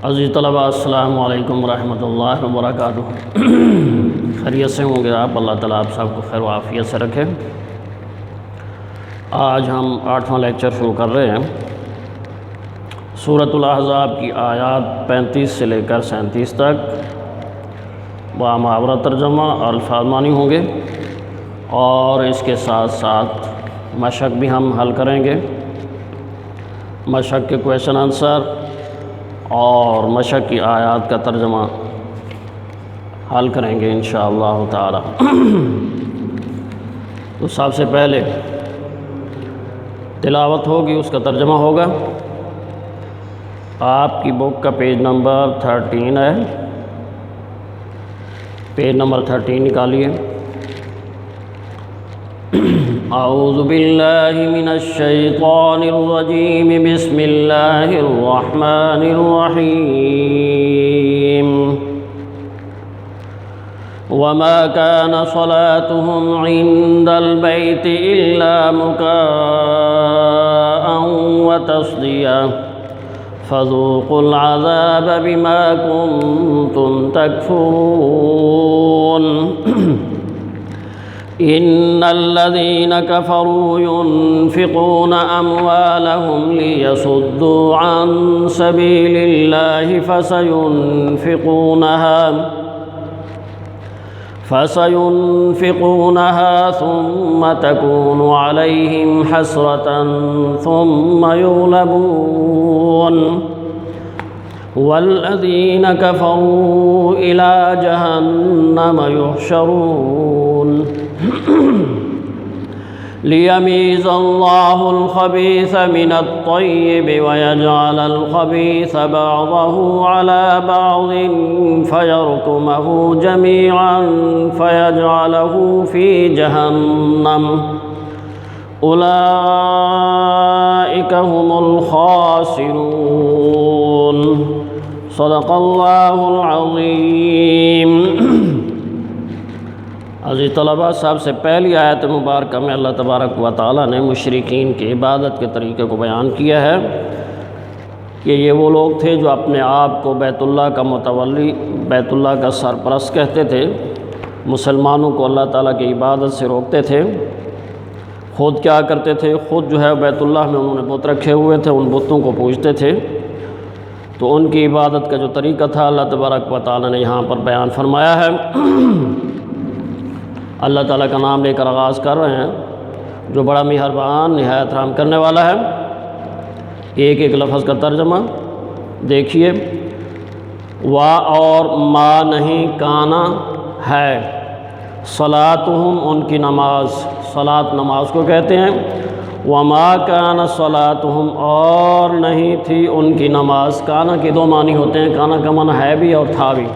عزیز طلباء السلام علیکم ورحمۃ اللہ وبرکاتہ۔ خیریت سے ہوں گے آپ؟ اللہ تعالیٰ آپ سب کو خیر و عافیت سے رکھے۔ آج ہم 8واں لیکچر شروع کر رہے ہیں۔ سورۃ الاحزاب کی آیات 35 سے لے کر 37 تک بامحاورہ ترجمہ اور الفاظ معنی ہوں گے، اور اس کے ساتھ ساتھ مشق بھی ہم حل کریں گے، مشق کے کویشچن آنسر اور مشق کی آیات کا ترجمہ حل کریں گے انشاءاللہ تعالی۔ تو سب سے پہلے تلاوت ہوگی، اس کا ترجمہ ہوگا۔ آپ کی بک کا پیج نمبر 13 ہے، پیج نمبر 13 نکالیے۔ اعوذ باللہ من الشیطان الرجیم، بسم اللہ الرحمن الرحیم۔ وما كان صلاتهم عند البيت إلا مكاء وتصدية فذوقوا العذاب بما كنتم تكفرون۔ إن الذين كفروا ينفقون أموالهم ليصدوا عن سبيل الله فسينفقونها ثم تكون عليهم حسرة ثم يغلبون، والذين كفروا إلى جهنم يحشرون۔ ليميز الله الخبيث من الطيب ويجعل الخبيث بعضه على بعض فيركمه جميعا فيجعله في جهنم، أولئك هم الخاسرون۔ صدق الله العظيم۔ عزیز طلباء، سب سے پہلی آیت مبارکہ میں اللہ تبارک و تعالیٰ نے مشرکین کی عبادت کے طریقے کو بیان کیا ہے کہ یہ وہ لوگ تھے جو اپنے آپ کو بیت اللہ کا متولی، بیت اللہ کا سرپرست کہتے تھے، مسلمانوں کو اللہ تعالیٰ کی عبادت سے روکتے تھے۔ خود کیا کرتے تھے؟ خود جو ہے بیت اللہ میں انہوں نے بت رکھے ہوئے تھے، ان بتوں کو پوجتے تھے۔ تو ان کی عبادت کا جو طریقہ تھا اللہ تبارک و تعالیٰ نے یہاں پر بیان فرمایا ہے۔ اللہ تعالیٰ کا نام لے کر آغاز کر رہے ہیں جو بڑا مہربان نہایت رحم کرنے والا ہے۔ ایک ایک لفظ کا ترجمہ دیکھیے۔ وا اور ما نہیں، کانا ہے، صلاتہم ان کی نماز، صلات نماز کو کہتے ہیں۔ وما کان صلاتہم اور نہیں تھی ان کی نماز۔ کانا کے دو معنی ہوتے ہیں، کانا کا معنی ہے بھی اور تھا بھی۔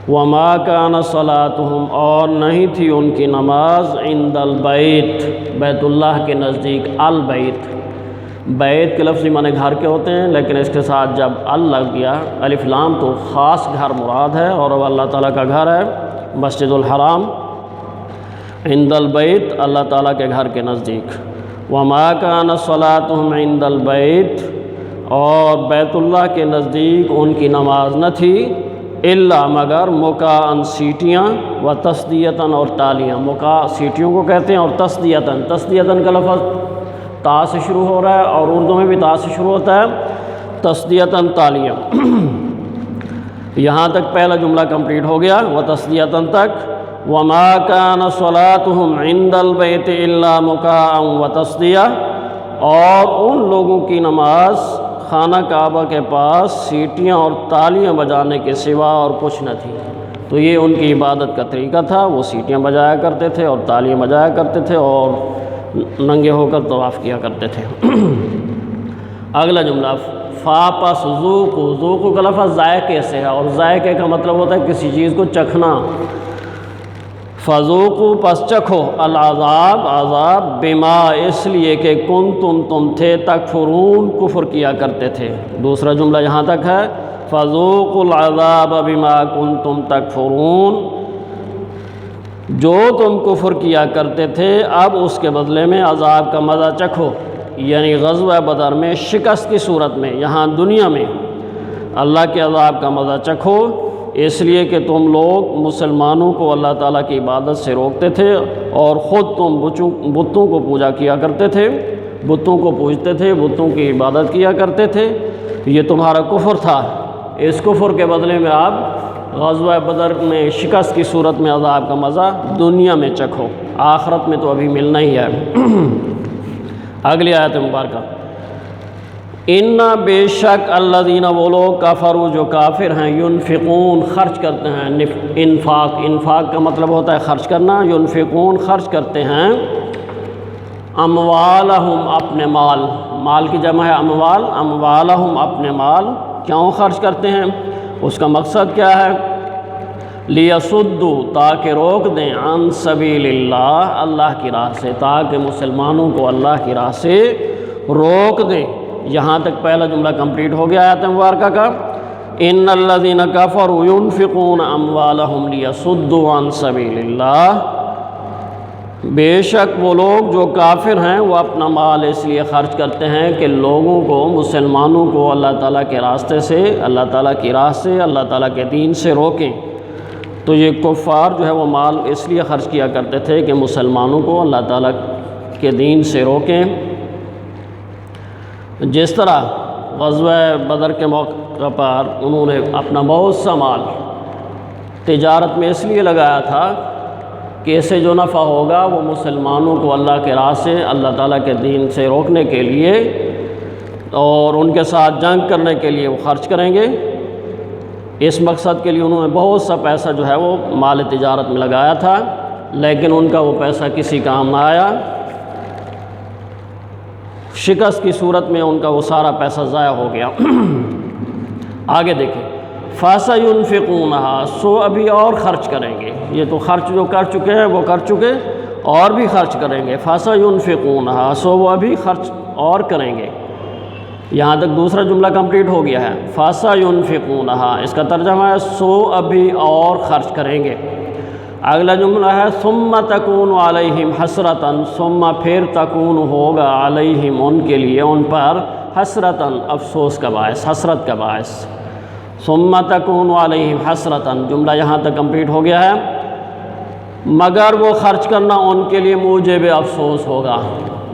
وما کان صلاتہم اور نہیں تھی ان کی نماز عند البیت، بیت اللہ کے نزدیک۔ البیت، بیت کے لفظی معنی گھر کے ہوتے ہیں، لیکن اس کے ساتھ جب ال لگ گیا الف لام تو خاص گھر مراد ہے، اور وہ اللہ تعالیٰ کا گھر ہے مسجد الحرام۔ عند البیت اللہ تعالیٰ کے گھر کے نزدیک۔ وما کان صلاتہم عند البیت اور بیت اللہ کے نزدیک ان کی نماز نہ تھی الا مگر مکاءً سیٹیاں، و تصدیتاً اور تالیاں۔ مکاء سیٹیوں کو کہتے ہیں، اور تصدیتاً، تصدیتاً کا لفظ تا سے شروع ہو رہا ہے اور اردو میں بھی تا سے شروع ہوتا ہے۔ تصدیتاً تالیاں۔ یہاں تک پہلا جملہ کمپلیٹ ہو گیا، و تصدیتاً تک۔ وما کان صلاتہم عند البیت الا مکاءً و تصدیہ، اور ان لوگوں کی نماز خانہ کعبہ کے پاس سیٹیاں اور تالیاں بجانے کے سوا اور کچھ نہ تھی۔ تو یہ ان کی عبادت کا طریقہ تھا، وہ سیٹیاں بجایا کرتے تھے اور تالیاں بجایا کرتے تھے اور ننگے ہو کر طواف کیا کرتے تھے۔ اگلا جملہ فا پس ذوقوا، ذوقوا کا لفظ ذائقے سے ہے، اور ذائقے کا مطلب ہوتا ہے کسی چیز کو چکھنا۔ فذوقوا پس چکھو، العذاب عذاب، بما اس لیے کہ تم تھے تکفرون کفر کیا کرتے تھے۔ دوسرا جملہ یہاں تک ہے، فذوقوا العذاب بما کنتم تکفرون، جو تم کفر کیا کرتے تھے اب اس کے بدلے میں عذاب کا مزہ چکھو، یعنی غزوہ بدر میں شکست کی صورت میں، یہاں دنیا میں اللہ کے عذاب کا مزہ چکھو، اس لیے کہ تم لوگ مسلمانوں کو اللہ تعالیٰ کی عبادت سے روکتے تھے اور خود تم بتوں کو پوجا کیا کرتے تھے، بتوں کو پوجتے تھے، بتوں کی عبادت کیا کرتے تھے۔ یہ تمہارا کفر تھا۔ اس کفر کے بدلے میں آپ غزوہ بدر میں شکست کی صورت میں عذاب کا مزہ دنیا میں چکھو، آخرت میں تو ابھی ملنا ہی ہے۔ اگلی آیت مبارکہ، ان بے شک الذین وہ لوگ کفروا جو کافر ہیں، ینفقون خرچ کرتے ہیں، انفاق کا مطلب ہوتا ہے خرچ کرنا، ینفقون خرچ کرتے ہیں، اموالہم اپنے مال کی جمع ہے اموال، اموالہم اپنے مال، کیوں خرچ کرتے ہیں؟ اس کا مقصد کیا ہے؟ لیصدوا تاکہ روک دیں، عن سبیل اللہ اللہ کی راہ سے، تاکہ مسلمانوں کو اللہ کی راہ سے روک دیں۔ یہاں تک پہلا جملہ کمپلیٹ ہو گیا آیت مبارکہ کا، ان الذین کفروا ینفقون اموالہم لیصدوا عن سبیل اللہ، بے شک وہ لوگ جو کافر ہیں وہ اپنا مال اس لیے خرچ کرتے ہیں کہ لوگوں کو، مسلمانوں کو اللہ تعالیٰ کے راستے سے، اللہ تعالیٰ کی راہ سے، اللہ تعالیٰ کے دین سے روکیں۔ تو یہ کفار جو ہے وہ مال اس لیے خرچ کیا کرتے تھے کہ مسلمانوں کو اللہ تعالیٰ کے دین سے روکیں۔ جس طرح غزوہ بدر کے موقع پر انہوں نے اپنا بہت سا مال تجارت میں اس لیے لگایا تھا کہ اسے جو نفع ہوگا وہ مسلمانوں کو اللہ کے راہ سے، اللہ تعالیٰ کے دین سے روکنے کے لیے اور ان کے ساتھ جنگ کرنے کے لیے وہ خرچ کریں گے۔ اس مقصد کے لیے انہوں نے بہت سا پیسہ جو ہے وہ مال تجارت میں لگایا تھا، لیکن ان کا وہ پیسہ کسی کام نہ آیا۔ شکست کی صورت میں ان کا وہ سارا پیسہ ضائع ہو گیا۔ آگے دیکھیں، فَسَيُنْفِقُونَهَا، سو ابھی اور خرچ کریں گے، یہ تو خرچ جو کر چکے ہیں وہ کر چکے، اور بھی خرچ کریں گے۔ فَسَيُنْفِقُونَهَا، سو وہ ابھی خرچ اور کریں گے۔ یہاں تک دوسرا جملہ کمپلیٹ ہو گیا ہے، فَسَيُنْفِقُونَهَا، اس کا ترجمہ ہے سو ابھی اور خرچ کریں گے۔ اگلا جملہ ہے ثُمَّ تَكُونُ عَلَيْهِمْ حَسْرَةً، ثُمَّ پھر تَكُونُ ہوگا عَلَيْهِمْ ان کے لیے، ان پر حسرتاً افسوس کا باعث، حسرت کا باعث۔ ثُمَّ تَكُونُ عَلَيْهِمْ حَسْرَةً، جملہ یہاں تک کمپلیٹ ہو گیا ہے، مگر وہ خرچ کرنا ان کے لیے موجب افسوس ہوگا۔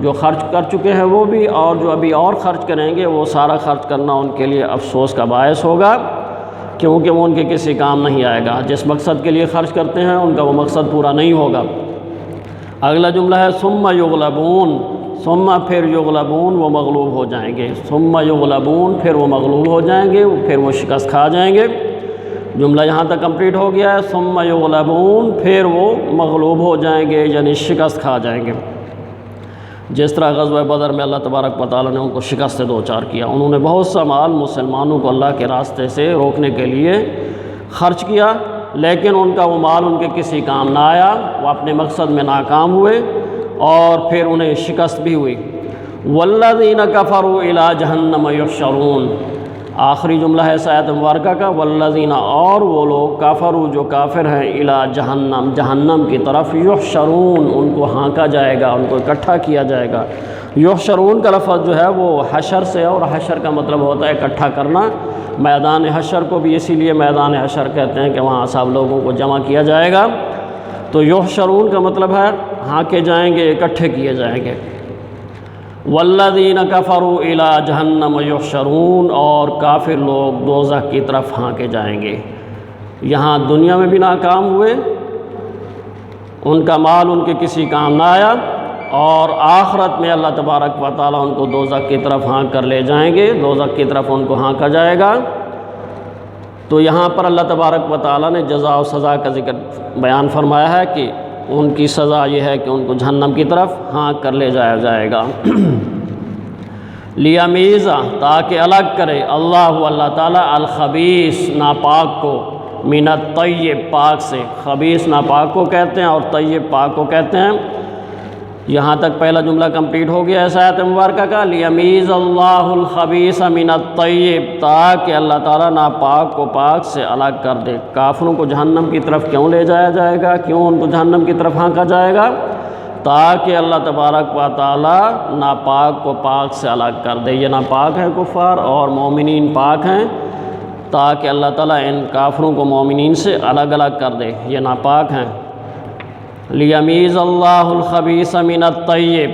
جو خرچ کر چکے ہیں وہ بھی، اور جو ابھی اور خرچ کریں گے وہ سارا خرچ کرنا ان کے لیے افسوس کا باعث ہوگا، کیونکہ وہ ان کے کسی کام نہیں آئے گا۔ جس مقصد کے لیے خرچ کرتے ہیں ان کا وہ مقصد پورا نہیں ہوگا۔ اگلا جملہ ہے ثُمَّ يُغْلَبُونَ، ثُمَّ پھر يُغْلَبُونَ، وہ مغلوب ہو جائیں گے، ثُمَّ يُغْلَبُونَ پھر وہ مغلوب ہو جائیں گے، پھر وہ شکست کھا جائیں گے۔ جملہ یہاں تک کمپلیٹ ہو گیا ہے، ثُمَّ يُغْلَبُونَ پھر وہ مغلوب ہو جائیں گے، یعنی شکست کھا جائیں گے۔ جس طرح غزوہ بدر میں اللہ تبارک و تعالیٰ نے ان کو شکست سے دوچار کیا، انہوں نے بہت سا مال مسلمانوں کو اللہ کے راستے سے روکنے کے لیے خرچ کیا، لیکن ان کا وہ مال ان کے کسی کام نہ آیا، وہ اپنے مقصد میں ناکام ہوئے اور پھر انہیں شکست بھی ہوئی۔ وَالَّذِينَ كَفَرُوا إِلَىٰ جَهَنَّمَ يُحْشَرُونَ، آخری جملہ ہے اس آیت مبارکہ کا، والذین، اور وہ لوگ، کفروا جو کافر ہیں، الی جہنم، جہنم کی طرف، یحشرون ان کو ہانکا جائے گا، ان کو اکٹھا کیا جائے گا۔ یحشرون کا لفظ جو ہے وہ حشر سے، اور حشر کا مطلب ہوتا ہے اکٹھا کرنا۔ میدان حشر کو بھی اسی لیے میدان حشر کہتے ہیں کہ وہاں سب لوگوں کو جمع کیا جائے گا۔ تو یحشرون کا مطلب ہے ہانکے جائیں گے، اکٹھے کیے جائیں گے۔ والذین کفروا الی جہنم یحشرون، اور کافر لوگ دوزخ کی طرف ہانکے جائیں گے۔ یہاں دنیا میں بھی ناکام ہوئے، ان کا مال ان کے کسی کام نہ آیا، اور آخرت میں اللہ تبارک و تعالیٰ ان کو دوزخ کی طرف ہانک کر لے جائیں گے، دوزخ کی طرف ان کو ہانکا جائے گا۔ تو یہاں پر اللہ تبارک و تعالیٰ نے جزا و سزا کا ذکر بیان فرمایا ہے کہ ان کی سزا یہ ہے کہ ان کو جہنم کی طرف ہانک کر لے جایا جائے گا۔ لیمیزا، تاکہ الگ کرے، اللہ تعالیٰ، الخبیث ناپاک کو، من الطیب پاک سے، خبیث ناپاک کو کہتے ہیں اور طیب پاک کو کہتے ہیں۔ یہاں تک پہلا جملہ کمپلیٹ ہو گیا ہے آیت مبارکہ کا، لیمیز اللہ الخبیث من الطیب، تاکہ اللہ تعالیٰ ناپاک کو پاک سے الگ کر دے۔ کافروں کو جہنم کی طرف کیوں لے جایا جائے گا، کیوں ان کو جہنم کی طرف ہانکا جائے گا؟ تاکہ اللہ تبارک و تعالیٰ ناپاک کو پاک سے الگ کر دے۔ یہ ناپاک ہے کفار اور مومنین پاک ہیں، تاکہ اللہ تعالیٰ ان کافروں کو مومنین سے الگ الگ کر دے، یہ ناپاک ہیں۔ لیمیز اللہ الخبیث من الطیب،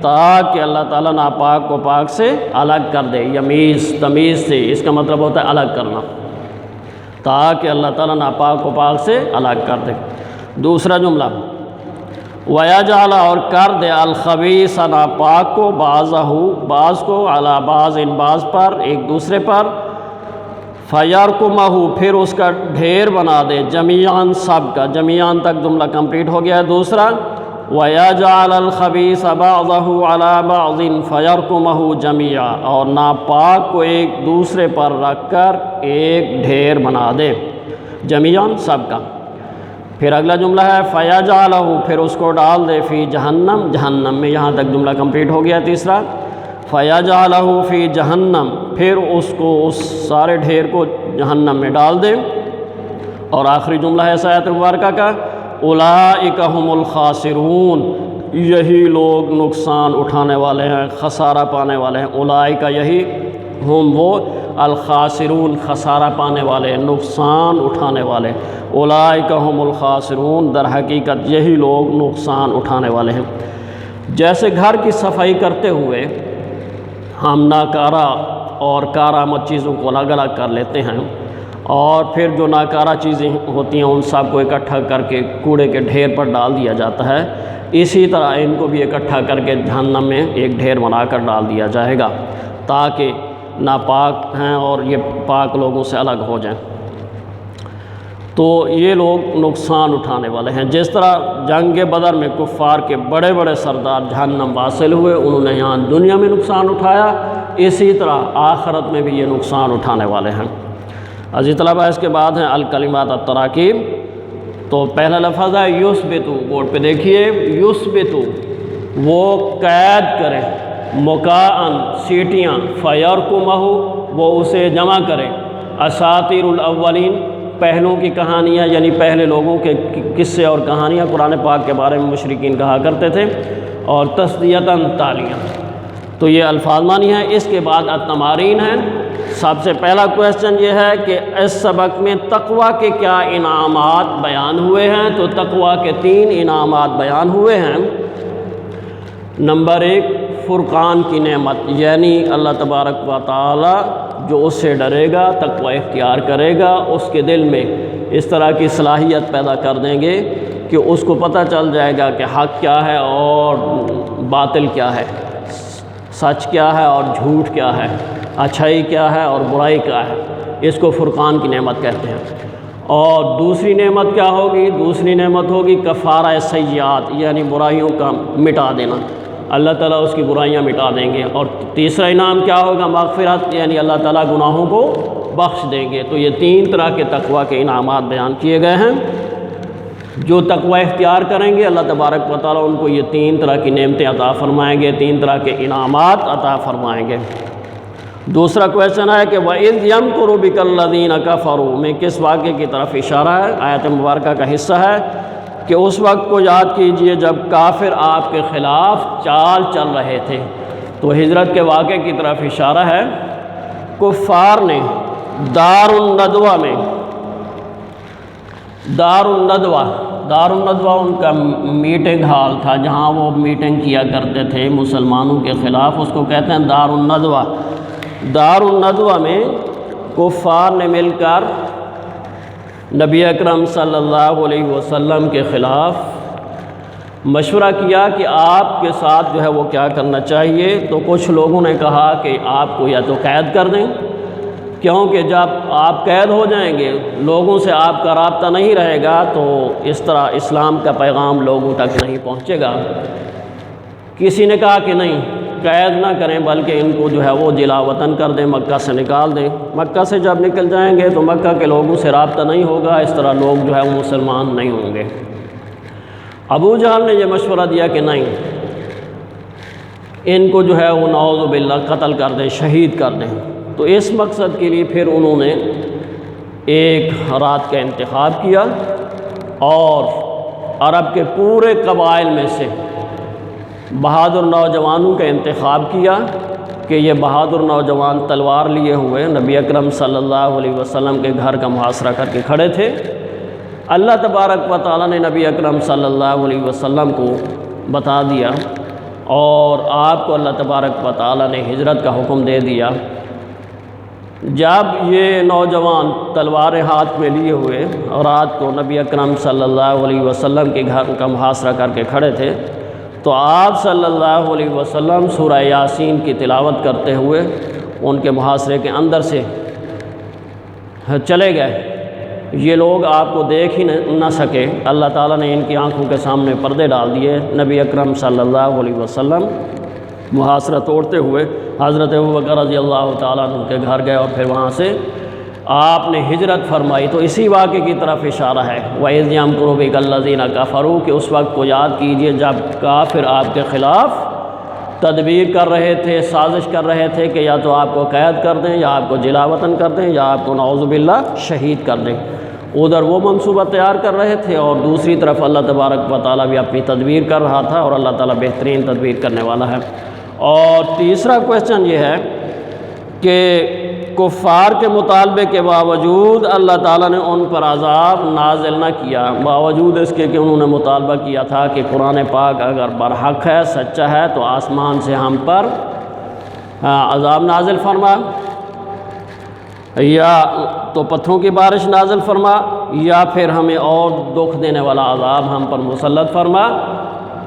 تاکہ اللہ تعالیٰ ناپاک کو پاک سے الگ کر دے۔ یمیز تمیز سے، اس کا مطلب ہوتا ہے الگ کرنا، تاکہ اللہ تعالیٰ ناپاک کو پاک سے الگ کر دے۔ دوسرا جملہ وَيَجْعَلَ، اور کر دے الخبیث ناپاک کو، بعض کو، علی بعض ان بعض پر، ایک دوسرے پر، فَيَرْكُمَهُ، پھر اس کا ڈھیر بنا دے، جمیعاً سب کا، جمیعاً تک جملہ کمپلیٹ ہو گیا ہے۔ دوسرا وَيَجْعَلَ الْخَبِيثَ بَعْضَهُ عَلَى بَعْضٍ فَيَرْكُمَهُ جَمِيعًا، اور ناپاک کو ایک دوسرے پر رکھ کر ایک ڈھیر بنا دے، جمیعاً سب کا۔ پھر اگلا جملہ ہے فَيَجْعَلَهُ، پھر اس کو ڈال دے، فی جہنم، جہنم میں، یہاں تک جملہ کمپلیٹ ہو گیا۔ تیسرا فَيَجْعَلَهُ فی جہنم، پھر اس کو، اس سارے ڈھیر کو جہنم میں ڈال دے۔ اور آخری جملہ ہے اس آیت مبارکہ کا اولئک ھم الخاسرون، یہی لوگ نقصان اٹھانے والے ہیں، خسارہ پانے والے ہیں۔ اولئک، یہی، ہم وہ، الخاسرون، خسارہ پانے والے، نقصان اٹھانے والے۔ اولئک ھم الخاسرون، در حقیقت یہی لوگ نقصان اٹھانے والے ہیں۔ جیسے گھر کی صفائی کرتے ہوئے ہم ناکارہ اور کارآمد چیزوں کو الگ الگ کر لیتے ہیں، اور پھر جو ناکارہ چیزیں ہوتی ہیں ان سب کو اکٹھا کر کے کوڑے کے ڈھیر پر ڈال دیا جاتا ہے، اسی طرح ان کو بھی اکٹھا کر کے جہنم میں ایک ڈھیر بنا کر ڈال دیا جائے گا، تاکہ ناپاک ہیں اور یہ پاک لوگوں سے الگ ہو جائیں۔ تو یہ لوگ نقصان اٹھانے والے ہیں۔ جس طرح جنگ بدر میں کفار کے بڑے بڑے سردار جہنم واصل ہوئے، انہوں نے یہاں دنیا میں نقصان اٹھایا، اسی طرح آخرت میں بھی یہ نقصان اٹھانے والے ہیں۔ عزیز طلبہ، اس کے بعد ہیں الکلمات التراکیب۔ تو پہلا لفظ ہے یثبت، بورڈ پہ دیکھیے، یثبت، وہ قید کرے، مکاءً، سیٹیاں، فیرکمہ، وہ اسے جمع کرے، اساطیر الاولین، پہلوں کی کہانیاں، یعنی پہلے لوگوں کے قصے اور کہانیاں قرآن پاک کے بارے میں مشرکین کہا کرتے تھے، اور تصدیتاً، تالیاں۔ تو یہ الفاظ معنی ہیں۔ اس کے بعد التمارین ہیں۔ سب سے پہلا کویسچن یہ ہے کہ اس سبق میں تقویٰ کے کیا انعامات بیان ہوئے ہیں؟ تو تقویٰ کے 3 انعامات بیان ہوئے ہیں۔ نمبر 1، فرقان کی نعمت، یعنی اللہ تبارک و تعالی جو اس سے ڈرے گا، تقوی اختیار کرے گا، اس کے دل میں اس طرح کی صلاحیت پیدا کر دیں گے کہ اس کو پتہ چل جائے گا کہ حق کیا ہے اور باطل کیا ہے، سچ کیا ہے اور جھوٹ کیا ہے، اچھائی کیا ہے اور برائی کیا ہے۔ اس کو فرقان کی نعمت کہتے ہیں۔ اور دوسری نعمت کیا ہوگی؟ دوسری نعمت ہوگی کفارہ سیئات، یعنی برائیوں کا مٹا دینا، اللہ تعالیٰ اس کی برائیاں مٹا دیں گے۔ اور تیسرا انعام کیا ہوگا؟ مغفرت، یعنی اللہ تعالیٰ گناہوں کو بخش دیں گے۔ تو یہ 3 طرح کے تقویٰ کے انعامات بیان کیے گئے ہیں۔ جو تقوی اختیار کریں گے اللہ تبارک و تعالیٰ ان کو یہ 3 طرح کی نعمتیں عطا فرمائیں گے، 3 طرح کے انعامات عطا فرمائیں گے۔ دوسرا کویسچن ہے کہ وَإِذْ يَمْكُرُ بِكَ الَّذِينَ كَفَرُوا، میں کس واقعے کی طرف اشارہ ہے؟ آیت مبارکہ کا حصہ ہے کہ اس وقت کو یاد کیجئے جب کافر آپ کے خلاف چال چل رہے تھے۔ تو ہجرت کے واقعے کی طرف اشارہ ہے۔ کفار نے دار الندوہ میں، دار الندوہ ان کا میٹنگ ہال تھا جہاں وہ میٹنگ کیا کرتے تھے مسلمانوں کے خلاف، اس کو کہتے ہیں دار الندوہ۔ دار الندوہ میں کفار نے مل کر نبی اکرم صلی اللہ علیہ وسلم کے خلاف مشورہ کیا کہ آپ کے ساتھ جو ہے وہ کیا کرنا چاہیے۔ تو کچھ لوگوں نے کہا کہ آپ کو یا تو قید کر دیں، کیونکہ جب آپ قید ہو جائیں گے، لوگوں سے آپ کا رابطہ نہیں رہے گا، تو اس طرح اسلام کا پیغام لوگوں تک نہیں پہنچے گا۔ کسی نے کہا کہ نہیں، قید نہ کریں بلکہ ان کو جو ہے وہ جلا وطن کر دیں، مکہ سے نکال دیں۔ مکہ سے جب نکل جائیں گے تو مکہ کے لوگوں سے رابطہ نہیں ہوگا، اس طرح لوگ جو ہے وہ مسلمان نہیں ہوں گے۔ ابو جہل نے یہ مشورہ دیا کہ نہیں، ان کو جو ہے وہ نعوذ باللہ قتل کر دیں، شہید کر دیں۔ تو اس مقصد کے لیے پھر انہوں نے ایک رات کا انتخاب کیا اور عرب کے پورے قبائل میں سے بہادر نوجوانوں کا انتخاب کیا کہ یہ بہادر نوجوان تلوار لیے ہوئے نبی اکرم صلی اللہ علیہ وسلم کے گھر کا محاصرہ کر کے کھڑے تھے۔ اللہ تبارک و تعالیٰ نے نبی اکرم صلی اللہ علیہ وسلم کو بتا دیا اور آپ کو اللہ تبارک و تعالیٰ نے ہجرت کا حکم دے دیا۔ جب یہ نوجوان تلواریں ہاتھ میں لیے ہوئے اور رات کو نبی اکرم صلی اللہ علیہ وسلم کے گھر کا محاصرہ کر کے کھڑے تھے تو آپ صلی اللہ علیہ وسلم سورہ یاسین کی تلاوت کرتے ہوئے ان کے محاصرے کے اندر سے چلے گئے۔ یہ لوگ آپ کو دیکھ ہی نہ سکے، اللہ تعالیٰ نے ان کی آنکھوں کے سامنے پردے ڈال دیے۔ نبی اکرم صلی اللہ علیہ وسلم محاصرہ توڑتے ہوئے حضرت ابوبکر رضی اللہ تعالیٰ عنہ کے گھر گئے اور پھر وہاں سے آپ نے ہجرت فرمائی۔ تو اسی واقعے کی طرف اشارہ ہے، وَإِذْ يَمْكُرُ بِكَ الَّذِينَ كَفَرُوا، کہ اس وقت کو یاد کیجئے جب کافر آپ کے خلاف تدبیر کر رہے تھے، سازش کر رہے تھے کہ یا تو آپ کو قید کر دیں یا آپ کو جلا وطن کر دیں یا آپ کو نعوذ باللہ شہید کر دیں۔ ادھر وہ منصوبہ تیار کر رہے تھے اور دوسری طرف اللہ تبارک و تعالیٰ بھی اپنی تدبیر کر رہا تھا، اور اللہ تعالیٰ بہترین تدبیر کرنے والا ہے۔ اور تیسرا کویسچن یہ ہے کہ کفار کے مطالبے کے باوجود اللہ تعالیٰ نے ان پر عذاب نازل نہ کیا، باوجود اس کے کہ انہوں نے مطالبہ کیا تھا کہ قرآن پاک اگر برحق ہے، سچا ہے، تو آسمان سے ہم پر عذاب نازل فرما، یا تو پتھروں کی بارش نازل فرما، یا پھر ہمیں اور دکھ دینے والا عذاب ہم پر مسلط فرما۔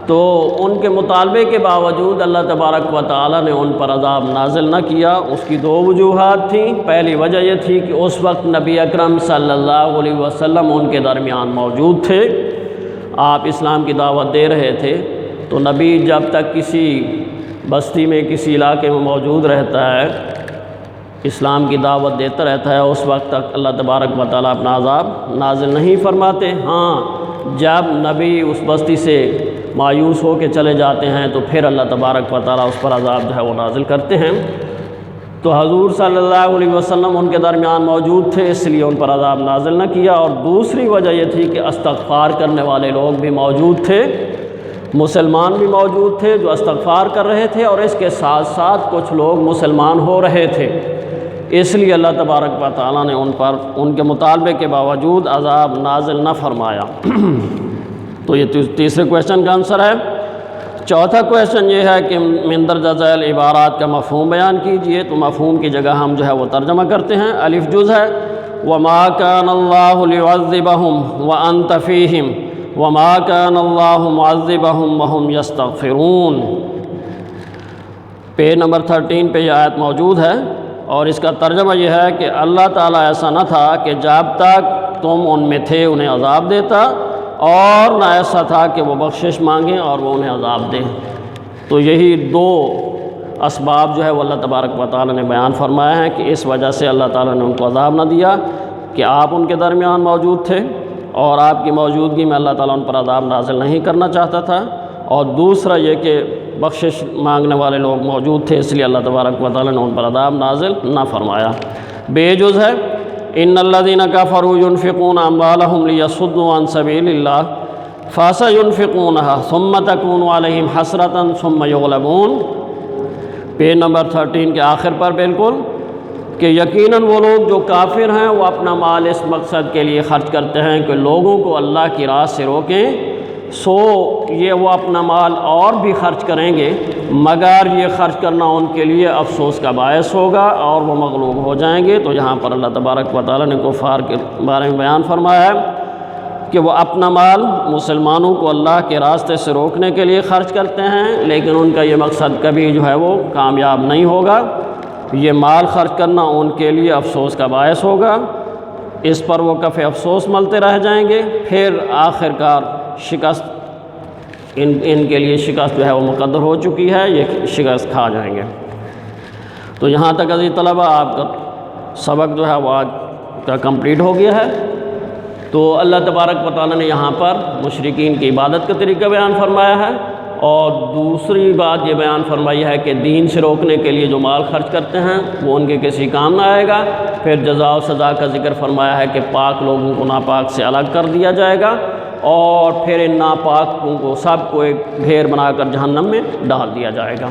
تو ان کے مطالبے کے باوجود اللہ تبارک و تعالیٰ نے ان پر عذاب نازل نہ کیا۔ اس کی دو وجوہات تھیں۔ پہلی وجہ یہ تھی کہ اس وقت نبی اکرم صلی اللہ علیہ وسلم ان کے درمیان موجود تھے، آپ اسلام کی دعوت دے رہے تھے، تو نبی جب تک کسی بستی میں کسی علاقے میں موجود رہتا ہے، اسلام کی دعوت دیتا رہتا ہے، اس وقت تک اللہ تبارک و تعالیٰ اپنا عذاب نازل نہیں فرماتے۔ ہاں جب نبی اس بستی سے مایوس ہو کے چلے جاتے ہیں تو پھر اللہ تبارک و تعالیٰ اس پر عذاب جو ہے وہ نازل کرتے ہیں۔ تو حضور صلی اللہ علیہ وسلم ان کے درمیان موجود تھے، اس لیے ان پر عذاب نازل نہ کیا۔ اور دوسری وجہ یہ تھی کہ استغفار کرنے والے لوگ بھی موجود تھے، مسلمان بھی موجود تھے جو استغفار کر رہے تھے، اور اس کے ساتھ ساتھ کچھ لوگ مسلمان ہو رہے تھے، اس لیے اللہ تبارک و تعالیٰ نے ان پر ان کے مطالبے کے باوجود عذاب نازل نہ فرمایا۔ تو یہ تیسرے کویسچن کا آنسر ہے۔ چوتھا کویسچن یہ ہے کہ مندرجہ ذیل عبارات کا مفہوم بیان کیجئے۔ تو مفہوم کی جگہ ہم جو ہے وہ ترجمہ کرتے ہیں۔ الف جز ہے وَمَا كَانَ اللَّهُ لِيُعَذِّبَهُمْ وَأَنْتَ فِيهِمْ وَمَا كَانَ اللَّهُ مُعَذِّبَهُمْ وَهُمْ يَسْتَغْفِرُونَ۔ پیج نمبر 13 پہ یہ آیت موجود ہے، اور اس کا ترجمہ یہ ہے کہ اللہ تعالیٰ ایسا نہ تھا کہ جب تک تم ان میں تھے انہیں عذاب دیتا، اور نہ ایسا تھا کہ وہ بخشش مانگیں اور وہ انہیں عذاب دیں۔ تو یہی دو اسباب جو ہے وہ اللہ تبارک و تعالیٰ نے بیان فرمایا ہے کہ اس وجہ سے اللہ تعالیٰ نے ان کو عذاب نہ دیا کہ آپ ان کے درمیان موجود تھے، اور آپ کی موجودگی میں اللہ تعالیٰ ان پر عذاب نازل نہیں کرنا چاہتا تھا، اور دوسرا یہ کہ بخشش مانگنے والے لوگ موجود تھے، اس لیے اللہ تبارک و تعالیٰ نے ان پر عذاب نازل نہ فرمایا۔ بے جز ہے ان الذین کفروا ينفقون اموالهم لیصدوا عن سبیل اللہ فسينفقونها ثم تکون علیہم حسرۃ ثم یغلبون۔ پیج نمبر 13 کے آخر پر بالکل، کہ یقیناً وہ لوگ جو کافر ہیں وہ اپنا مال اس مقصد کے لیے خرچ کرتے ہیں کہ لوگوں کو اللہ کی راہ سے روکیں، سو یہ وہ اپنا مال اور بھی خرچ کریں گے، مگر یہ خرچ کرنا ان کے لیے افسوس کا باعث ہوگا اور وہ مغلوب ہو جائیں گے۔ تو یہاں پر اللہ تبارک و تعالیٰ نے کفار کے بارے میں بیان فرمایا ہے کہ وہ اپنا مال مسلمانوں کو اللہ کے راستے سے روکنے کے لیے خرچ کرتے ہیں، لیکن ان کا یہ مقصد کبھی جو ہے وہ کامیاب نہیں ہوگا۔ یہ مال خرچ کرنا ان کے لیے افسوس کا باعث ہوگا، اس پر وہ کفِ افسوس ملتے رہ جائیں گے، پھر آخر کار شکست ان کے لیے شکست جو ہے وہ مقدر ہو چکی ہے، یہ شکست کھا جائیں گے۔ تو یہاں تک عزیز طلبہ آپ کا سبق جو ہے وہ آج کا کمپلیٹ ہو گیا ہے۔ تو اللہ تبارک و تعالیٰ نے یہاں پر مشرکین کی عبادت کا طریقہ بیان فرمایا ہے، اور دوسری بات یہ بیان فرمائی ہے کہ دین سے روکنے کے لیے جو مال خرچ کرتے ہیں وہ ان کے کسی کام نہ آئے گا۔ پھر جزا و سزا کا ذکر فرمایا ہے کہ پاک لوگوں کو ناپاک سے الگ کر دیا جائے گا، اور پھر ان ناپاکوں کو سب کو ایک ڈھیر بنا کر جہنم میں ڈال دیا جائے گا۔